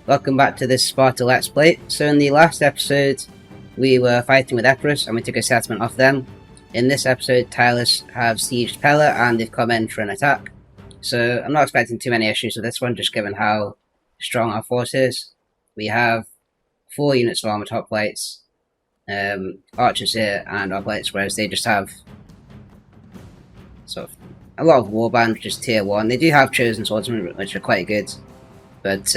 Welcome back to this Sparta Let's Play. So in the last episode we were fighting with Epirus and we took a settlement off them. In this episode Tylis have sieged Pelle and they've come in for an attack. So I'm not expecting too many issues with this one, just given how strong our force is. We have 4 units of armoured hoplites, archers here and hoplites, whereas they just have sort of a lot of warband, which is tier 1. They do have chosen swordsmen, which are quite good, but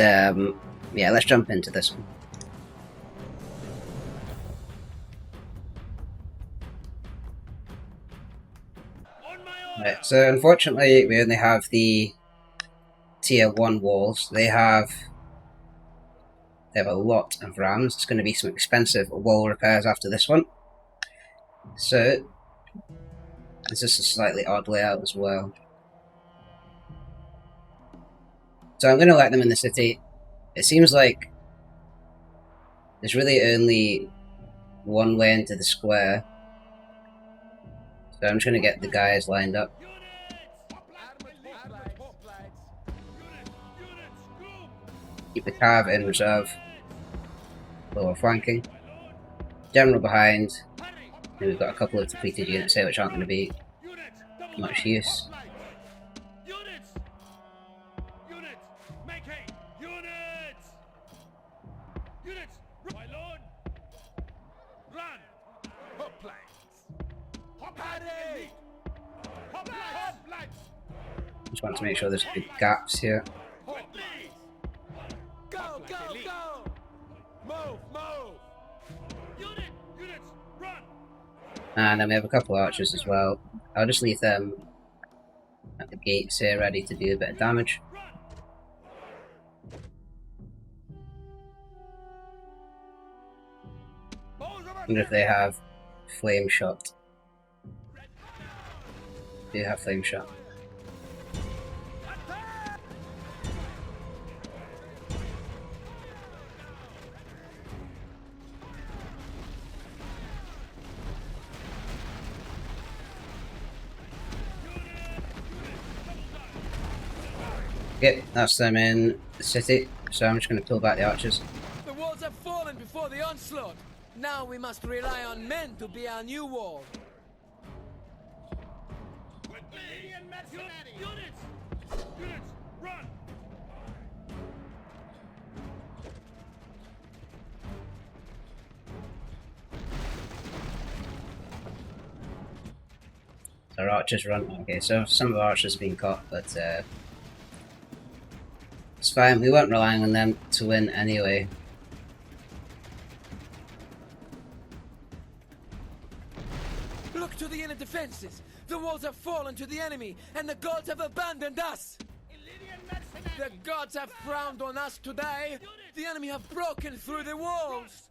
yeah, let's jump into this one. Right, so unfortunately we only have the tier 1 walls. They have a lot of rams. It's going to be some expensive wall repairs after this one. So this is a slightly odd layout as well. So I'm going to let them in the city. It seems like there's really only one way into the square. So I'm just going to get the guys lined up. Keep the cav in reserve. Lower flanking. General behind. And we've got a couple of depleted units here which aren't going to be much use. Just want to make sure there's big gaps here. Go, go, go! Move, move! Units, run! And then we have a couple of archers as well. I'll just leave them at the gates here, ready to do a bit of damage. I wonder if they have flame shot. They do have flame shot. Yep, that's them in the city, so I'm just going to pull back the archers. The walls have fallen before the onslaught. Now we must rely on men to be our new wall. Units, run! So our archers run. Okay, so some of our archers have been caught, but it's fine. We weren't relying on them to win anyway. Look to the inner defenses. The walls have fallen to the enemy, and the gods have abandoned us. The gods have frowned on us today. The enemy have broken through the walls.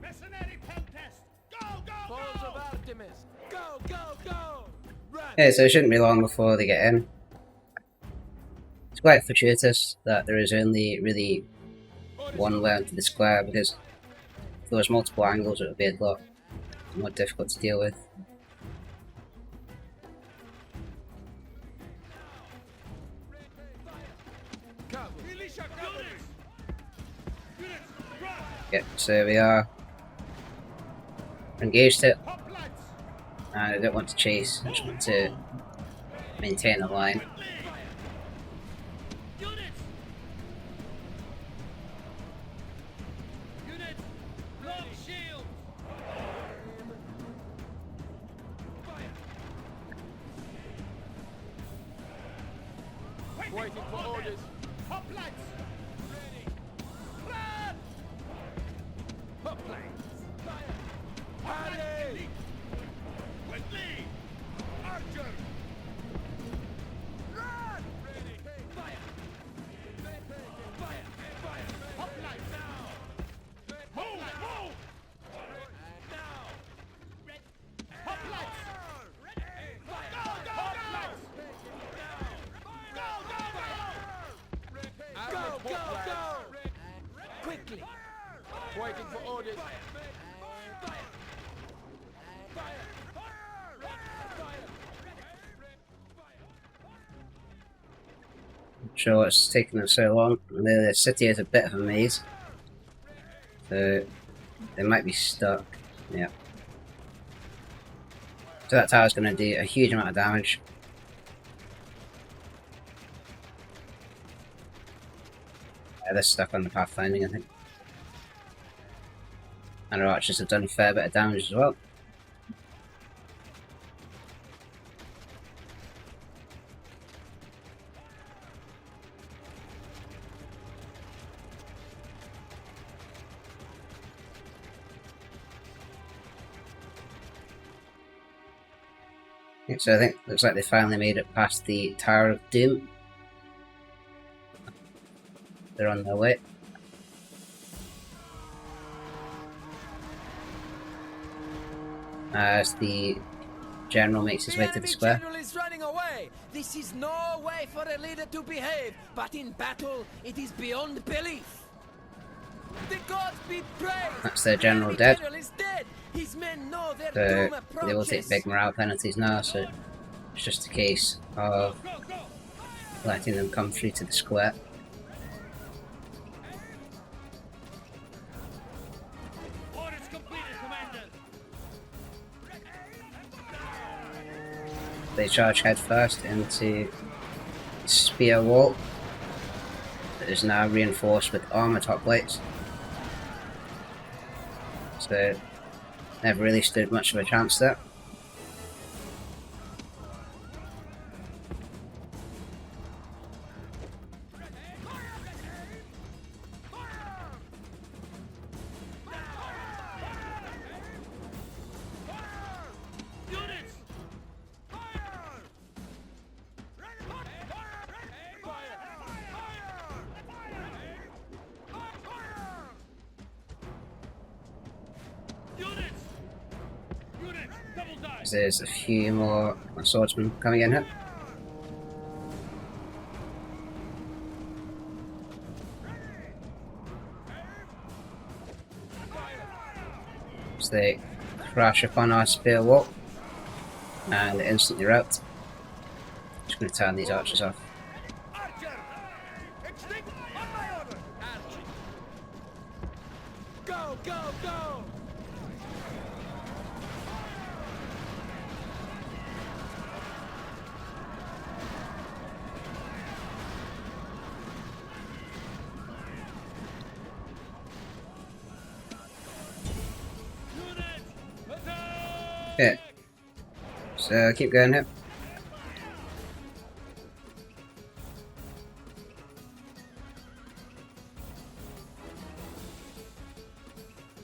Mercenary contest. Go, go, Balls of Artemis. Go, go, go. Run. Yeah, so it shouldn't be long before they get in. It's quite fortuitous that there is only really one way into the square, because if there was multiple angles it would be a lot more difficult to deal with. Yep, so we are engaged it, and I don't want to chase, I just want to maintain the line. Waiting for orders. Hoplites! Ready. Run! Hoplites! Fire! Party! Quickly! Archer! Run! Ready. Fire! Fire! Fire! Hoplites now! Move! Move! Now! Hoplites! Fire! Go! Go! Hoplites! Go, go, go! Quickly! Waiting for orders. sure what's taking them so long. The city is a bit of a maze, so they might be stuck. Yeah. So that tower's going to do a huge amount of damage. Yeah, they're stuck on the pathfinding, I think. And our archers have done a fair bit of damage as well. So I think looks like they finally made it past the Tower of Doom. They're on their way. As the general makes his way to the square. General is running away. This is no way for a leader to behave, but in battle it is beyond belief. The gods be praised. That's their general dead. General is dead. His men know their So doom they will take big morale penalties now, so it's just a case of letting them come through to the square. Orders completed, Commander. They charge headfirst into the spear wall that is now reinforced with armor top plates. So never really stood much of a chance there. There's a few more swordsmen coming in here. So they crash upon our spear wall and instantly rout. Just going to turn these archers off. Go, go, go! Okay, so keep going here.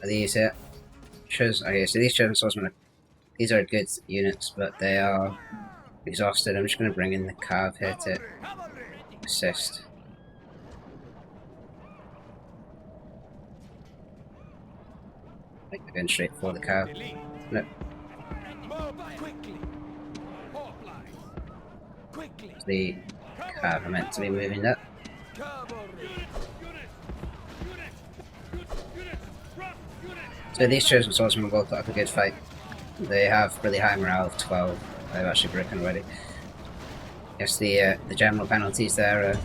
Are these here? Okay, so these chosen swordsmen are, these are good units, but they are exhausted. I'm just going to bring in the cav here to assist. I think they're going straight for the cav. No. The cav are meant to be moving that. So these chosen swordsmen will put up a good fight. They have really high morale of 12. They've actually broken already. Yes, the general penalties there are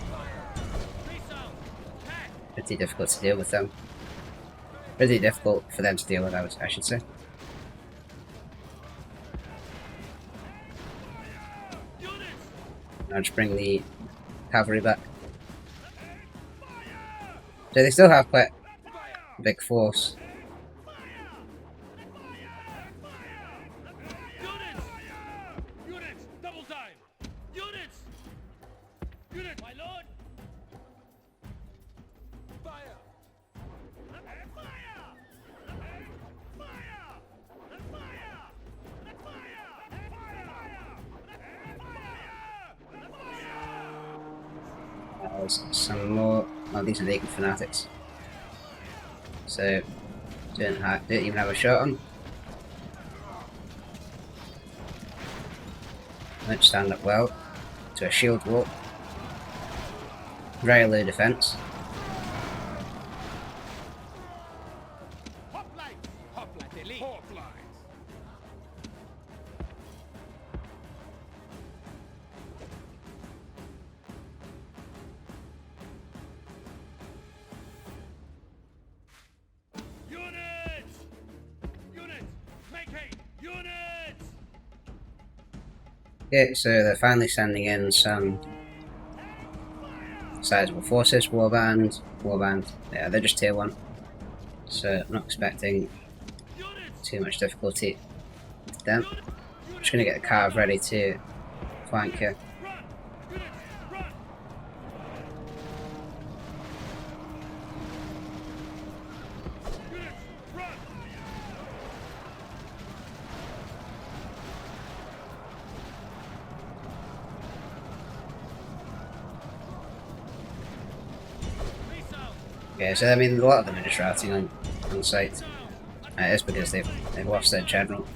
pretty difficult to deal with them. Pretty difficult for them to deal with, I should say. Now just bring the cavalry back. So they still have quite a big force. Some more. Oh, these are naked fanatics. So don't even have a shot on. Won't stand up well to a shield wall. Very low defense. Okay, so they're finally sending in some sizable forces. Warband, yeah, they're just tier 1. So I'm not expecting too much difficulty with them. I'm just going to get the Cav ready to flank here. Okay, so I mean, a lot of them are just routing on site. It's because they've lost their general.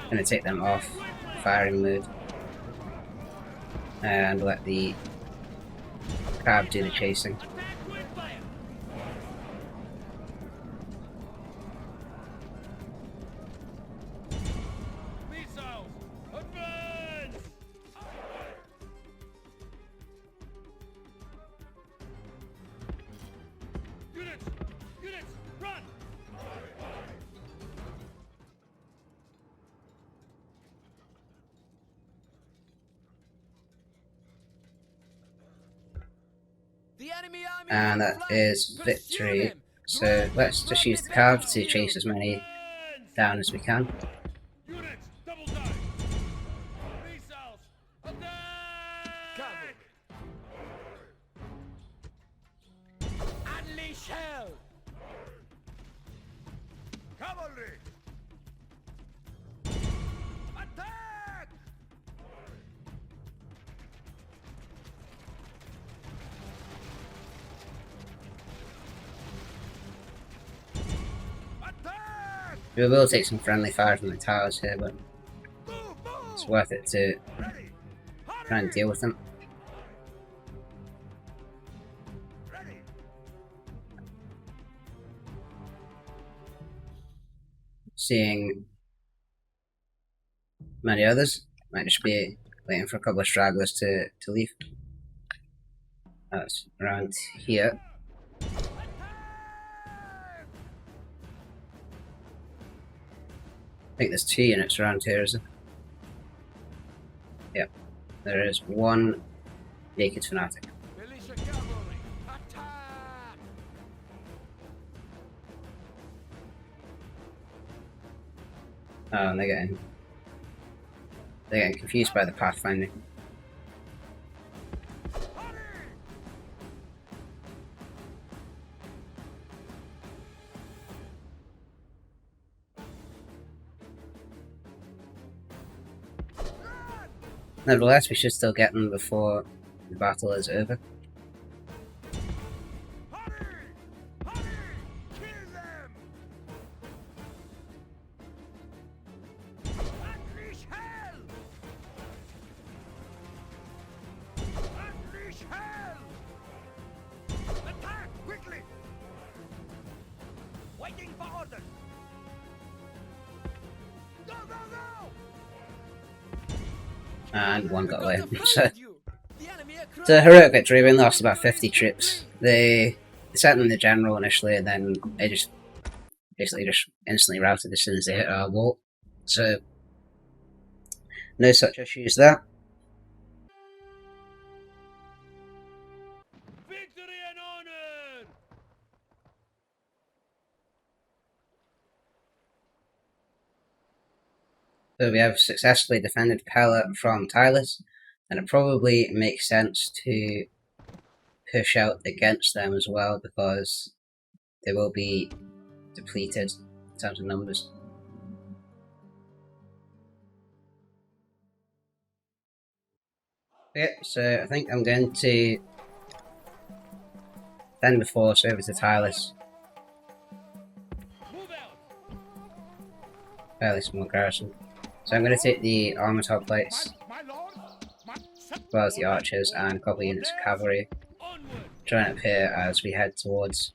I'm going to take them off firing mode and let the Cav do the chasing. And that is victory. So let's just use the Cav to chase as many down as we can. Unleash hell! Cavalry! Attack! We will take some friendly fire from the towers here, but it's worth it to try and deal with them. Seeing many others, might just be waiting for a couple of stragglers to leave. That's around here. I think there's 2 units around here, is there? Yep, there is 1 naked fanatic. Oh, and they're getting confused by the pathfinding. Nevertheless, we should still get them before the battle is over. And 1 got away. So it's a heroic victory. We lost about 50 troops. They sent them the general initially, and then they just basically just instantly routed as soon as they hit our wall. So no such issues there. Victory and honor! So we have successfully defended Pelle from Tylis, and it probably makes sense to push out against them as well, because they will be depleted in terms of numbers. Okay, so I think I'm going to send the force over to Tylis. Fairly small garrison. So I'm going to take the armor top plates, as well as the archers and a couple of units of cavalry, join up here as we head towards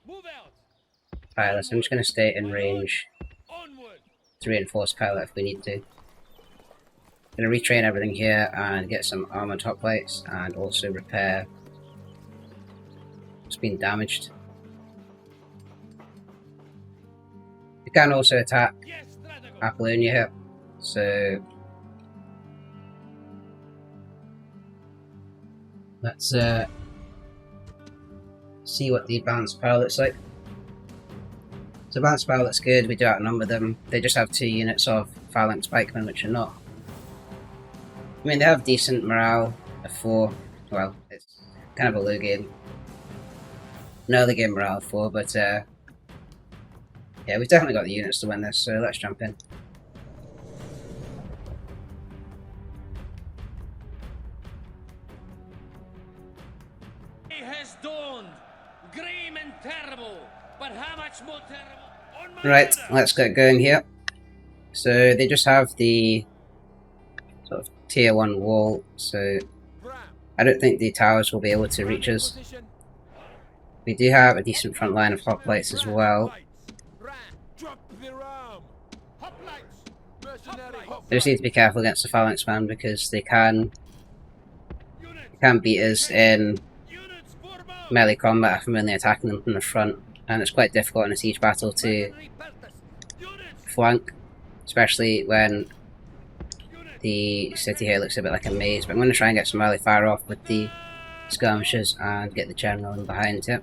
Tylis. I'm just going to stay in range to reinforce Pelle if we need to. I'm going to retrain everything here and get some armor top plates and also repair what's been damaged. We can also attack Appolonia here, so Let's see what the advanced power looks like. So advanced power looks good, we do outnumber them. They just have 2 units of phalanx pikemen, which are not. I mean, they have decent morale, a 4. Well, it's kind of a low game. No early game morale 4, but yeah, we've definitely got the units to win this, so let's jump in. It has dawned, grim and terrible, but how much more terrible? On my Right, order. let's get going here. So they just have the sort of tier 1 wall, so I don't think the towers will be able to reach us. We do have a decent front line of hoplites as well. We just need to be careful against the phalanx man because they can beat us in melee combat if I'm only attacking them from the front, and it's quite difficult in a siege battle to flank, especially when the city here looks a bit like a maze. But I'm going to try and get some melee fire off with the skirmishers and get the general in behind it.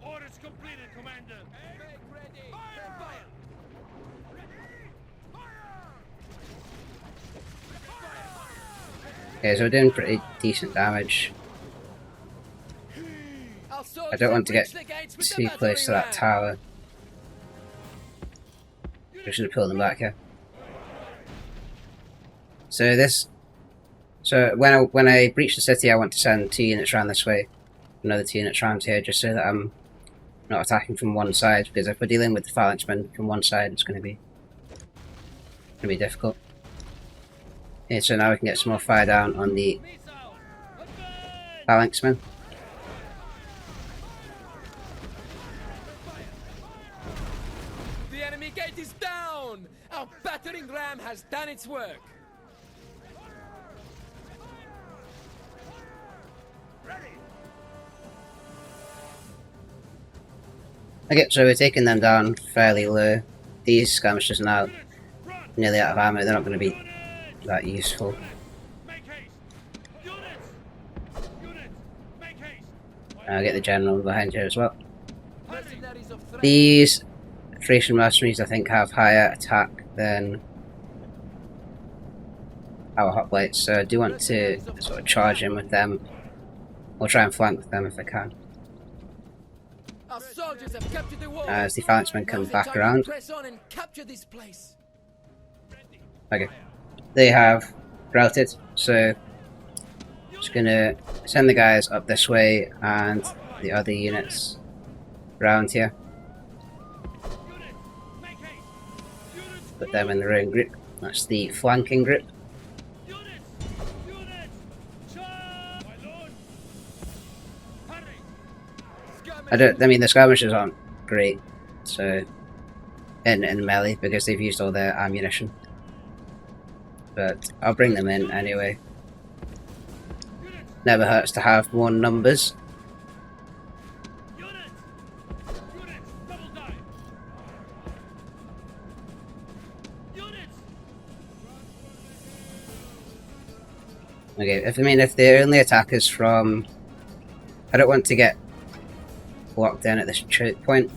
Orders completed, Commander. Make ready. Fire. Okay, so we're doing pretty decent damage. I don't want to get too close to that tower. We should have pulled them back here. So when I breach the city, I want to send 2 units around this way, another 2 units around here, just so that I'm not attacking from one side. Because if we're dealing with the phalanxmen from one side, it's going to be difficult. Okay, so now we can get some more fire down on the phalanxmen. The enemy gate is down! Our battering ram has done its work! Okay, so we're taking them down fairly low. These skirmishers are now nearly out of ammo, they're not going to be that useful. I'll get the general behind here as well. These Thracian mercenaries, I think, have higher attack than our hoplites, so I do want to sort of charge in with them, or try and flank with them if I can. As the phalanxmen come back around. Okay, they have routed, so just gonna send the guys up this way and the other units around here. Put them in their own group. That's the flanking group. I mean the skirmishers aren't great, so in melee because they've used all their ammunition. But I'll bring them in anyway. Never hurts to have more numbers. Okay, if they only attack us from... I don't want to get locked in at this choke point.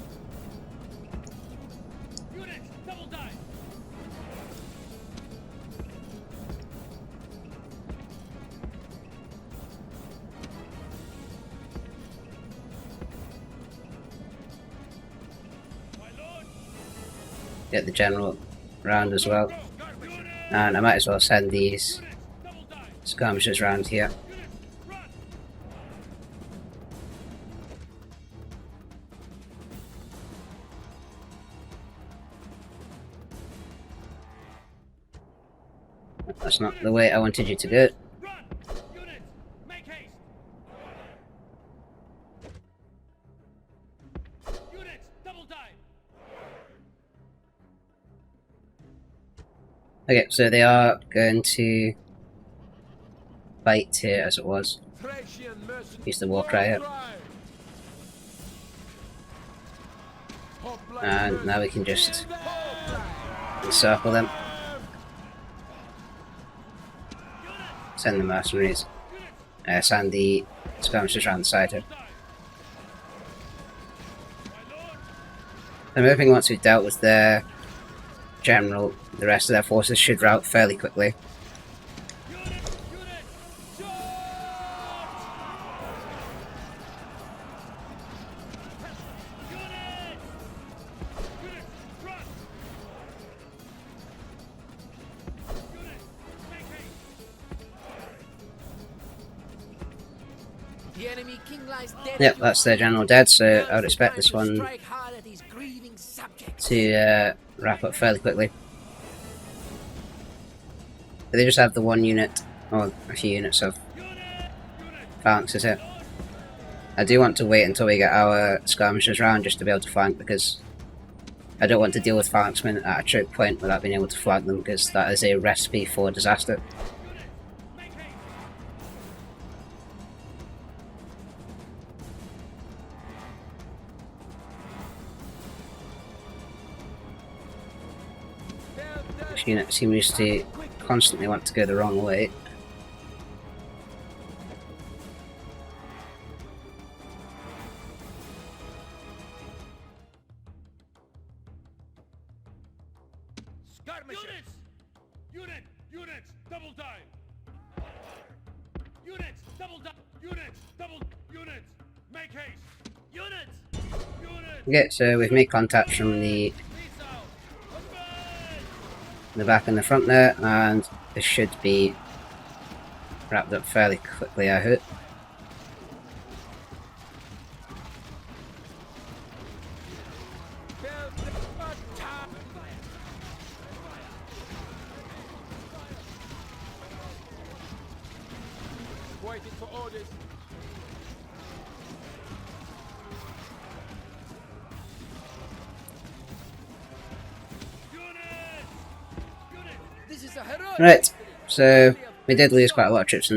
Get the general round as well, and I might as well send these skirmishers round here. That's not the way I wanted you to go. Okay, so they are going to fight here as it was. Use the war cry here. And now we can just encircle them. Send the mercenaries. Send the skirmishers around the side here. I'm hoping once we've dealt with their general, the rest of their forces should rout fairly quickly. The enemy king lies dead. Yep, that's their general dead, so I would expect this one Strike hard at his grieving subjects. to wrap up fairly quickly. But they just have the one unit, or a few units of phalanxes here. I do want to wait until we get our skirmishers round just to be able to flank, because I don't want to deal with phalanxmen at a choke point without being able to flank them, because that is a recipe for disaster. This unit seems to constantly want to go the wrong way. Units, double time. Units, make haste. Units. Okay, so we've made contact from the back and the front there, and this should be wrapped up fairly quickly, I hope. Waiting for orders. This is a heroic. Right, so we did lose quite a lot of troops at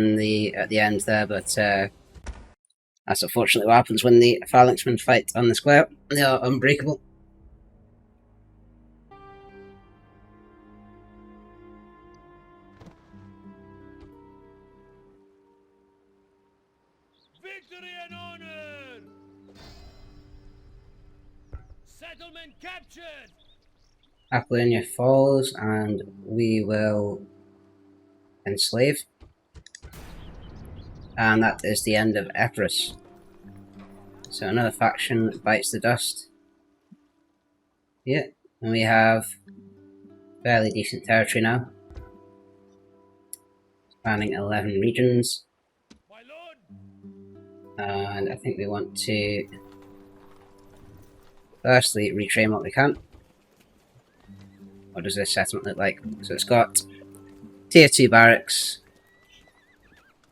the end there, but that's unfortunately what happens when the phalanxmen fight on the square. They are unbreakable. Victory and honor. Settlement captured. Appolonia falls, and we will enslave. And that is the end of Epirus. So another faction bites the dust. Yeah, and we have fairly decent territory now. Spanning 11 regions. My lord. And I think we want to firstly retrain what we can. What does this settlement look like? So it's got tier 2 barracks,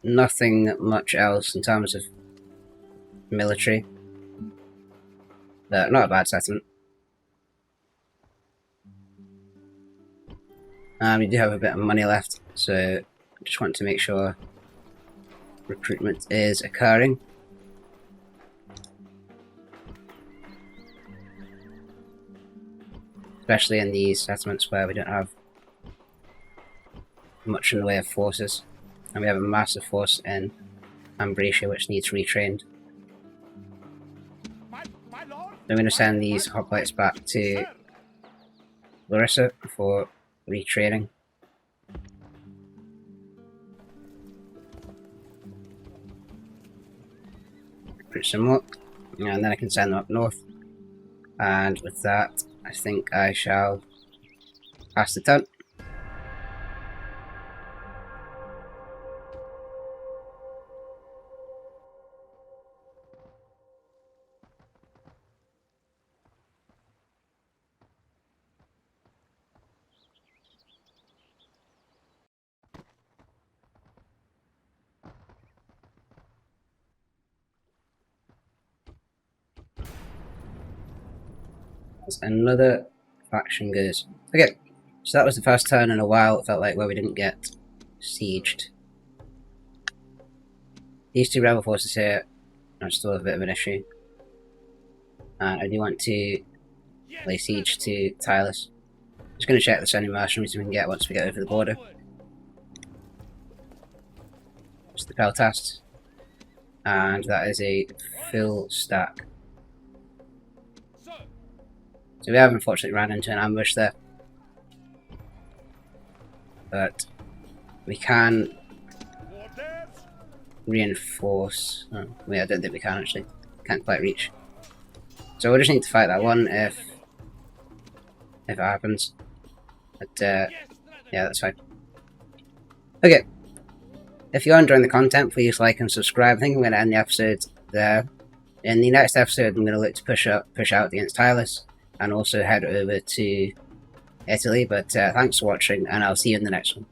nothing much else in terms of military, but not a bad settlement. We do have a bit of money left, so I just want to make sure recruitment is occurring. Especially in these settlements where we don't have much in the way of forces. And we have a massive force in Ambracia which needs retrained. I'm going to send these hoplites back to Larissa for retraining. Recruit some luck, and then I can send them up north. And with that, I think I shall pass the turn. As another faction goes. Okay, so that was the first turn in a while, it felt like, where we didn't get sieged. These two rebel forces here are still a bit of an issue. And I do want to lay siege to Tylis. Just going to check the sending mercenaries we can get once we get over the border. It's the Peltast. And that is a full stack. So we have unfortunately ran into an ambush there. But we can reinforce. Oh, wait, I don't think we can actually. Can't quite reach. So we'll just need to fight that one if it happens. But yeah, that's fine. Okay. If you are enjoying the content, please like and subscribe. I think I'm going to end the episode there. In the next episode, I'm going to look to push out against Tylis and also head over to Italy. But thanks for watching, and I'll see you in the next one.